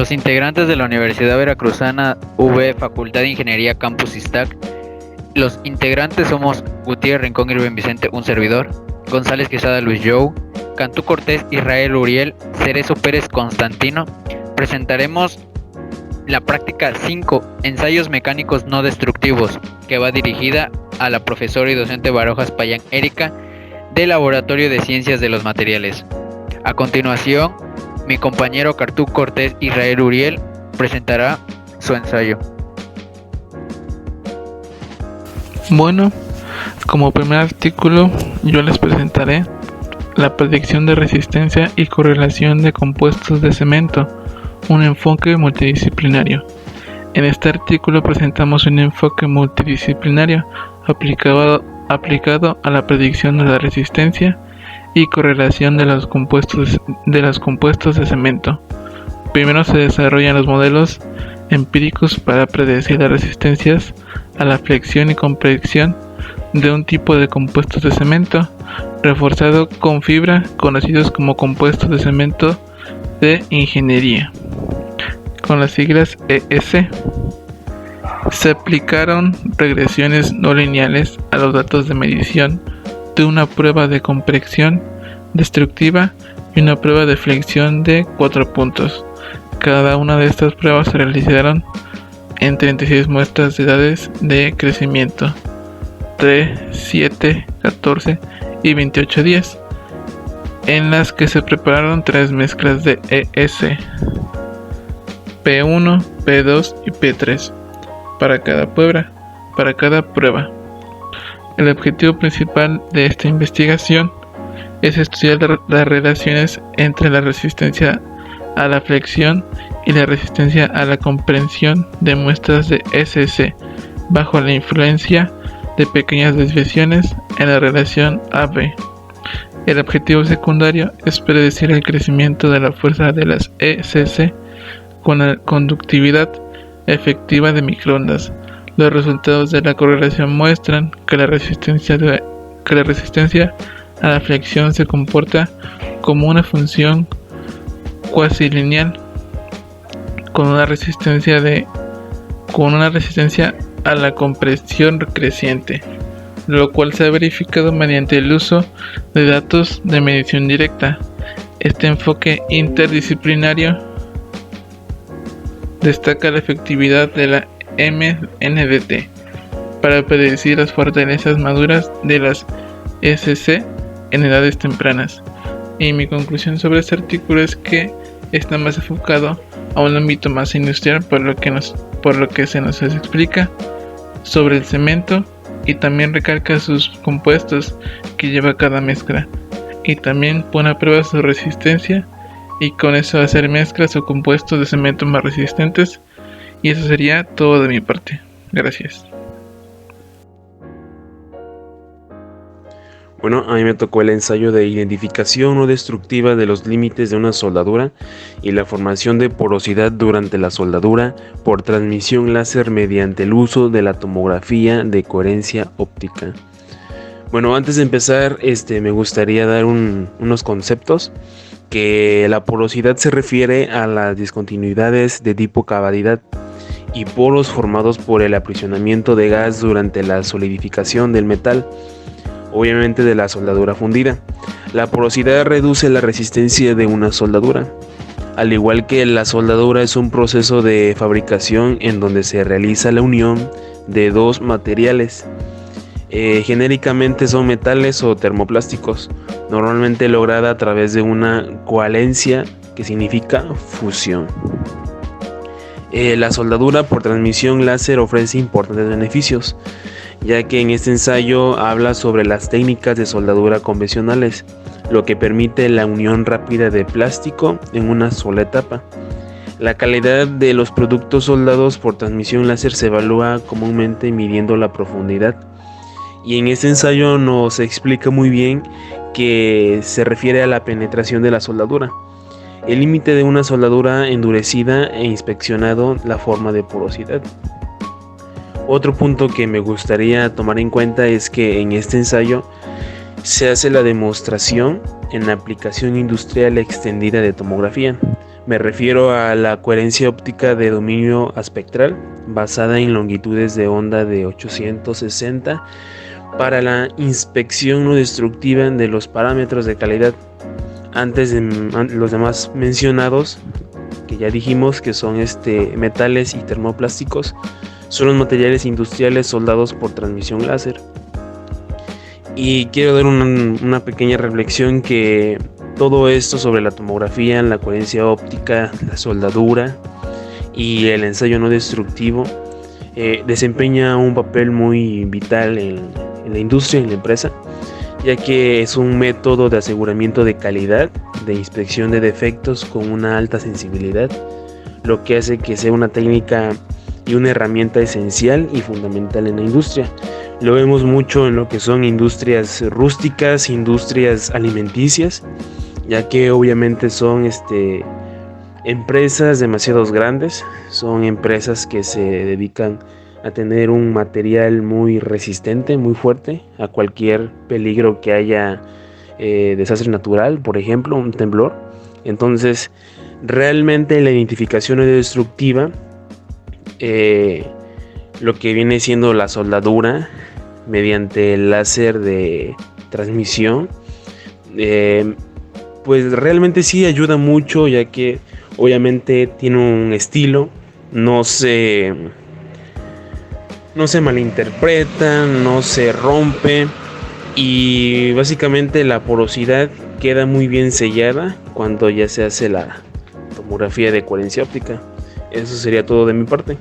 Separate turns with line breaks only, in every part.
Los integrantes de la Universidad Veracruzana V, Facultad de Ingeniería Campus Iztac. Los integrantes somos Gutiérrez Rincón Irving Vicente, un servidor, González Quesada Luis Joe, Cantú Cortés Israel Uriel, Cerezo Pérez Constantino. Presentaremos la práctica 5, ensayos mecánicos no destructivos, que va dirigida a la profesora y docente Barojas Payán Erika, del Laboratorio de Ciencias de los Materiales. A continuación, mi compañero Cantú Cortés Israel Uriel presentará su ensayo.
Bueno, como primer artículo yo les presentaré la predicción de resistencia y correlación de compuestos de cemento, un enfoque multidisciplinario. En este artículo presentamos un enfoque multidisciplinario aplicado a la predicción de la resistencia y correlación de los compuestos de cemento. Primero se desarrollan los modelos empíricos para predecir las resistencias a la flexión y compresión de un tipo de compuestos de cemento reforzado con fibra, conocidos como compuestos de cemento de ingeniería, con las siglas ES. Se aplicaron regresiones no lineales a los datos de medición de una prueba de compresión destructiva y una prueba de flexión de 4 puntos. Cada una de estas pruebas se realizaron en 36 muestras de edades de crecimiento, 3, 7, 14 y 28 días, en las que se prepararon 3 mezclas de ES, P1, P2 y P3 para cada prueba. El objetivo principal de esta investigación es estudiar las relaciones entre la resistencia a la flexión y la resistencia a la comprensión de muestras de SC bajo la influencia de pequeñas desviaciones en la relación AB. El objetivo secundario es predecir el crecimiento de la fuerza de las ECC con la conductividad efectiva de microondas. Los resultados de la correlación muestran que la resistencia a la flexión se comporta como una función cuasi lineal con una resistencia a la compresión creciente, lo cual se ha verificado mediante el uso de datos de medición directa. Este enfoque interdisciplinario destaca la efectividad de la MNDT para predecir las fortalezas maduras de las SC en edades tempranas. Y mi conclusión sobre este artículo es que está más enfocado a un ámbito más industrial, por lo que se nos explica sobre el cemento y también recalca sus compuestos que lleva cada mezcla, y también pone a prueba su resistencia y con eso hacer mezclas o compuestos de cemento más resistentes. Y eso sería todo de mi parte. Gracias.
Bueno, a mí me tocó el ensayo de identificación no destructiva de los límites de una soldadura y la formación de porosidad durante la soldadura por transmisión láser mediante el uso de la tomografía de coherencia óptica. Bueno, antes de empezar, me gustaría dar unos conceptos. Que la porosidad se refiere a las discontinuidades de tipo cavidad y poros formados por el aprisionamiento de gas durante la solidificación del metal, obviamente de la soldadura fundida. La porosidad reduce la resistencia de una soldadura. Al igual que la soldadura es un proceso de fabricación en donde se realiza la unión de dos materiales. Genéricamente son metales o termoplásticos, normalmente lograda a través de una coalencia que significa fusión. La soldadura por transmisión láser ofrece importantes beneficios, ya que en este ensayo habla sobre las técnicas de soldadura convencionales, lo que permite la unión rápida de plástico en una sola etapa. La calidad de los productos soldados por transmisión láser se evalúa comúnmente midiendo la profundidad, y en este ensayo nos explica muy bien que se refiere a la penetración de la soldadura, el límite de una soldadura endurecida e inspeccionado la forma de porosidad. Otro punto que me gustaría tomar en cuenta es que en este ensayo se hace la demostración en la aplicación industrial extendida de tomografía, Me refiero a la coherencia óptica de dominio aspectral basada en longitudes de onda de 860 para la inspección no destructiva de los parámetros de calidad. Antes de los demás mencionados, que ya dijimos que son metales y termoplásticos, son los materiales industriales soldados por transmisión láser. Y quiero dar una pequeña reflexión que todo esto sobre la tomografía, la coherencia óptica, la soldadura y el ensayo no destructivo desempeña un papel muy vital en la industria, en la empresa, ya que es un método de aseguramiento de calidad, de inspección de defectos con una alta sensibilidad, lo que hace que sea una técnica y una herramienta esencial y fundamental en la industria. Lo vemos mucho en lo que son industrias rústicas, industrias alimenticias, ya que obviamente son empresas demasiado grandes, son empresas que se dedican a tener un material muy resistente, muy fuerte a cualquier peligro que haya, desastre natural, por ejemplo, un temblor. Entonces, realmente la identificación destructiva, lo que viene siendo la soldadura mediante el láser de transmisión, pues realmente sí ayuda mucho, ya que obviamente tiene un estilo, no se malinterpreta, no se rompe y básicamente la porosidad queda muy bien sellada cuando ya se hace la tomografía de coherencia óptica. Eso sería todo de mi parte.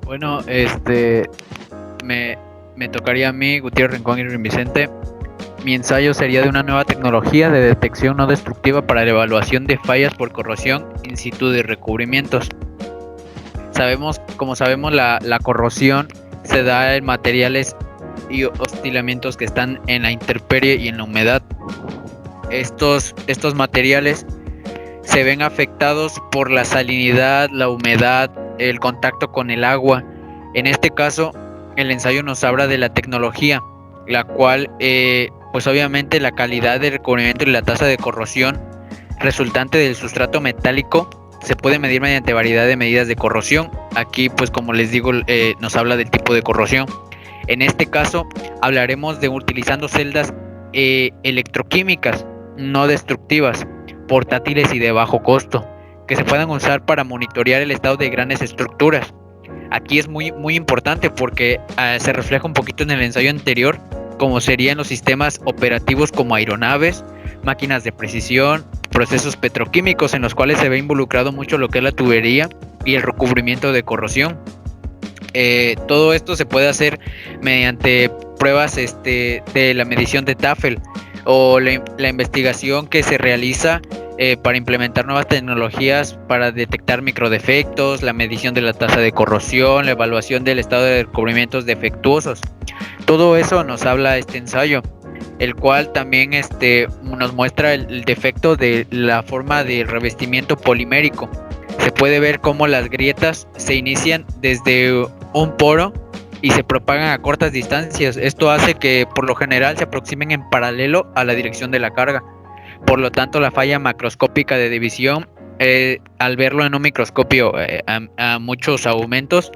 Bueno, me tocaría a mí, Gutiérrez Rincón y Vicente. Mi ensayo sería de una nueva tecnología de detección no destructiva para la evaluación de fallas por corrosión in situ de recubrimientos. Como sabemos, la corrosión se da en materiales y oscilamientos que están en la intemperie y en la humedad. Estos materiales se ven afectados por la salinidad, la humedad, el contacto con el agua. En este caso, el ensayo nos habla de la tecnología, la cual, pues obviamente la calidad del recubrimiento y la tasa de corrosión resultante del sustrato metálico se puede medir mediante variedad de medidas de corrosión. Aquí, pues como les digo, nos habla del tipo de corrosión. En este caso, hablaremos de utilizando celdas electroquímicas no destructivas, portátiles y de bajo costo, que se puedan usar para monitorear el estado de grandes estructuras. Aquí es muy importante porque se refleja un poquito en el ensayo anterior, como serían los sistemas operativos como aeronaves, máquinas de precisión, procesos petroquímicos en los cuales se ve involucrado mucho lo que es la tubería y el recubrimiento de corrosión. Todo esto se puede hacer mediante pruebas de la medición de TAFEL o la investigación que se realiza para implementar nuevas tecnologías para detectar microdefectos, la medición de la tasa de corrosión, la evaluación del estado de recubrimientos defectuosos. Todo eso nos habla este ensayo, el cual también nos muestra el defecto de la forma de revestimiento polimérico. Se puede ver cómo las grietas se inician desde un poro y se propagan a cortas distancias. Esto hace que por lo general se aproximen en paralelo a la dirección de la carga. Por lo tanto, la falla macroscópica de división, al verlo en un microscopio a muchos aumentos,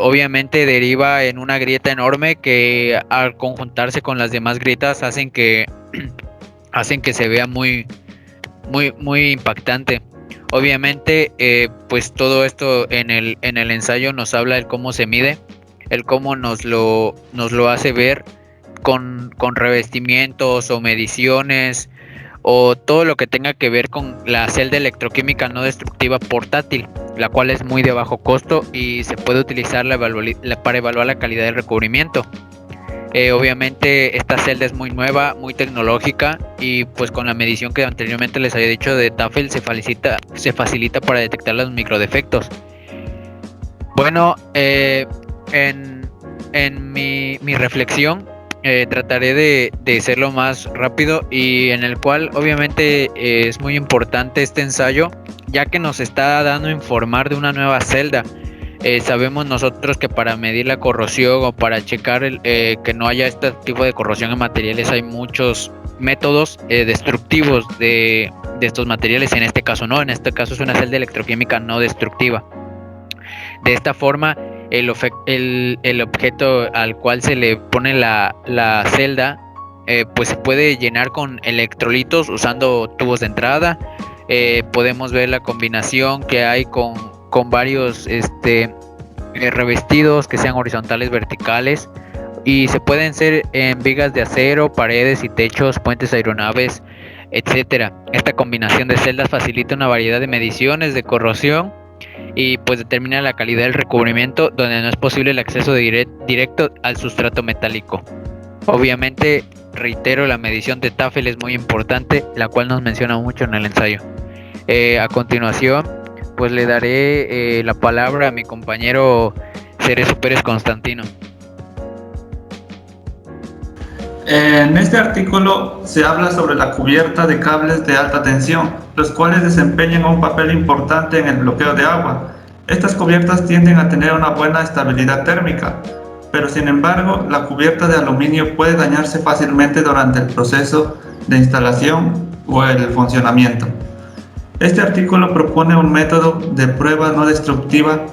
obviamente deriva en una grieta enorme que al conjuntarse con las demás grietas hacen que se vea muy impactante. Obviamente, pues todo esto en el ensayo nos habla de cómo se mide, el cómo nos lo hace ver con revestimientos o mediciones o todo lo que tenga que ver con la celda electroquímica no destructiva portátil, la cual es muy de bajo costo y se puede utilizar para evaluar la calidad del recubrimiento. Obviamente esta celda es muy nueva, muy tecnológica y pues con la medición que anteriormente les había dicho de TAFEL se facilita para detectar los microdefectos. Bueno, en mi reflexión trataré de serlo más rápido y en el cual obviamente es muy importante este ensayo, ya que nos está dando a informar de una nueva celda, Sabemos nosotros que para medir la corrosión o para checar que no haya este tipo de corrosión en materiales hay muchos métodos destructivos de estos materiales. En este caso no, en este caso es una celda electroquímica no destructiva. De esta forma el objeto al cual se le pone la celda pues se puede llenar con electrolitos usando tubos de entrada. Podemos ver la combinación que hay con varios revestidos que sean horizontales, verticales, y se pueden ser en vigas de acero, paredes y techos, puentes, aeronaves, etcétera. Esta combinación de celdas facilita una variedad de mediciones de corrosión y pues determina la calidad del recubrimiento donde no es posible el acceso directo al sustrato metálico. Obviamente, reitero, la medición de Tafel es muy importante, la cual nos menciona mucho en el ensayo. A continuación, pues le daré la palabra a mi compañero Cerezo Pérez Constantino.
En este artículo se habla sobre la cubierta de cables de alta tensión, los cuales desempeñan un papel importante en el bloqueo de agua. Estas cubiertas tienden a tener una buena estabilidad térmica, pero sin embargo, la cubierta de aluminio puede dañarse fácilmente durante el proceso de instalación o el funcionamiento. Este artículo propone un método de prueba no destructiva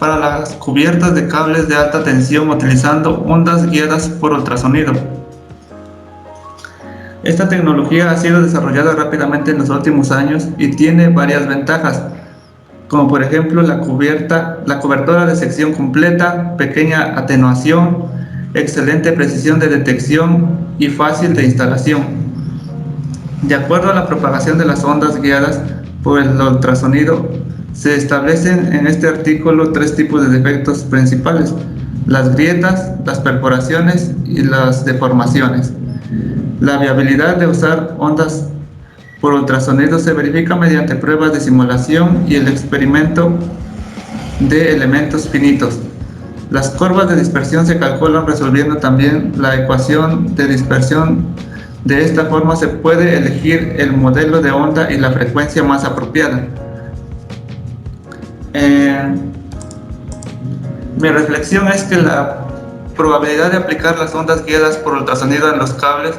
para las cubiertas de cables de alta tensión utilizando ondas guiadas por ultrasonido. Esta tecnología ha sido desarrollada rápidamente en los últimos años y tiene varias ventajas, como por ejemplo la cobertura de sección completa, pequeña atenuación, excelente precisión de detección y fácil de instalación. De acuerdo a la propagación de las ondas guiadas por el ultrasonido, se establecen en este artículo 3 tipos de defectos principales: las grietas, las perforaciones y las deformaciones. La viabilidad de usar ondas por ultrasonido se verifica mediante pruebas de simulación y el experimento de elementos finitos. Las curvas de dispersión se calculan resolviendo también la ecuación de dispersión. De esta forma se puede elegir el modelo de onda y la frecuencia más apropiada. Mi reflexión es que la probabilidad de aplicar las ondas guiadas por ultrasonido en los cables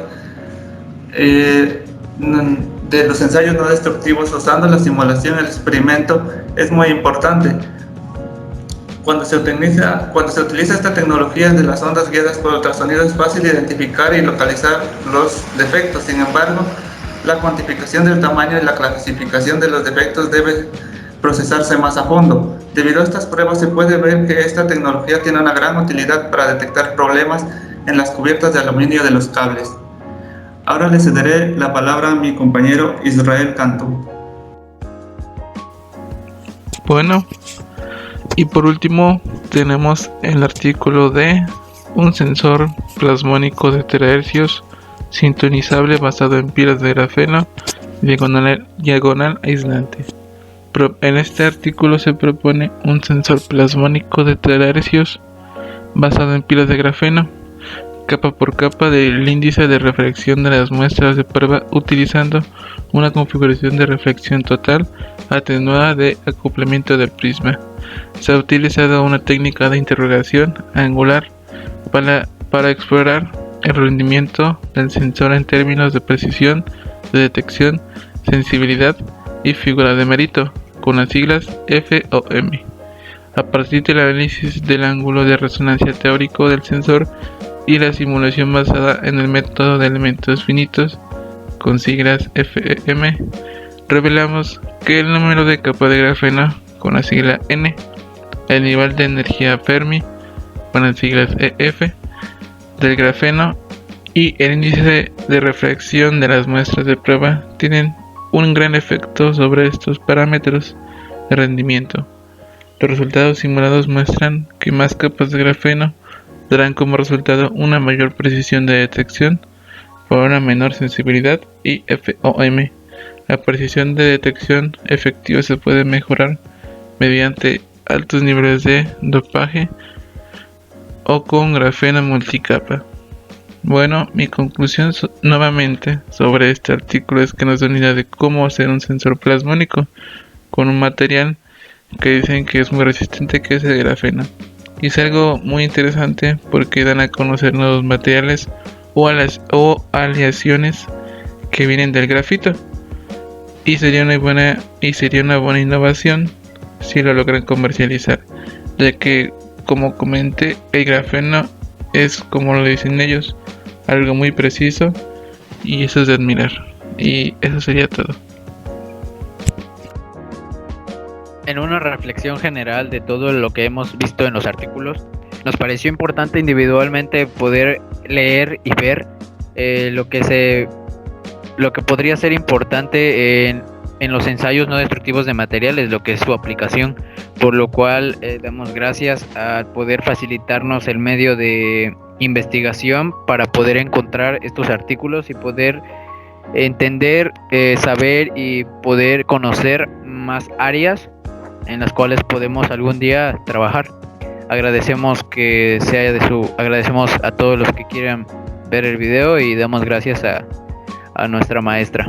de los ensayos no destructivos usando la simulación y el experimento es muy importante. Cuando se utiliza esta tecnología de las ondas guiadas por ultrasonido es fácil identificar y localizar los defectos. Sin embargo, la cuantificación del tamaño y la clasificación de los defectos debe procesarse más a fondo. Debido a estas pruebas se puede ver que esta tecnología tiene una gran utilidad para detectar problemas en las cubiertas de aluminio de los cables. Ahora le cederé la palabra a mi compañero Israel Cantú.
Bueno, y por último tenemos el artículo de un sensor plasmónico de terahercios sintonizable basado en pilas de grafeno diagonal aislante. En este artículo se propone un sensor plasmónico de terahercios basado en pilas de grafeno, capa por capa del índice de reflexión de las muestras de prueba utilizando una configuración de reflexión total atenuada de acoplamiento del prisma. Se ha utilizado una técnica de interrogación angular para explorar el rendimiento del sensor en términos de precisión, de detección, sensibilidad y figura de mérito, con las siglas FOM. A partir del análisis del ángulo de resonancia teórico del sensor y la simulación basada en el método de elementos finitos, con siglas FEM, revelamos que el número de capa de grafeno, con la sigla N, el nivel de energía Fermi, con las siglas EF, del grafeno y el índice de reflexión de las muestras de prueba tienen un gran efecto sobre estos parámetros de rendimiento. Los resultados simulados muestran que más capas de grafeno darán como resultado una mayor precisión de detección por una menor sensibilidad y FOM. La precisión de detección efectiva se puede mejorar mediante altos niveles de dopaje o con grafeno multicapa. Bueno, mi conclusión nuevamente sobre este artículo es que nos da una idea de cómo hacer un sensor plasmónico con un material que dicen que es muy resistente, que es el grafeno. Y es algo muy interesante porque dan a conocer nuevos materiales o aleaciones que vienen del grafito. Y sería una buena innovación si lo logran comercializar, ya que, como comenté, el grafeno es, como lo dicen ellos, algo muy preciso, y eso es de admirar. Y eso sería todo.
En una reflexión general de todo lo que hemos visto en los artículos, nos pareció importante individualmente poder leer y ver lo que podría ser importante en los ensayos no destructivos de materiales, lo que es su aplicación, por lo cual damos gracias a poder facilitarnos el medio de investigación para poder encontrar estos artículos y poder entender, saber y poder conocer más áreas en las cuales podemos algún día trabajar. Agradecemos a todos los que quieran ver el video y damos gracias a nuestra maestra.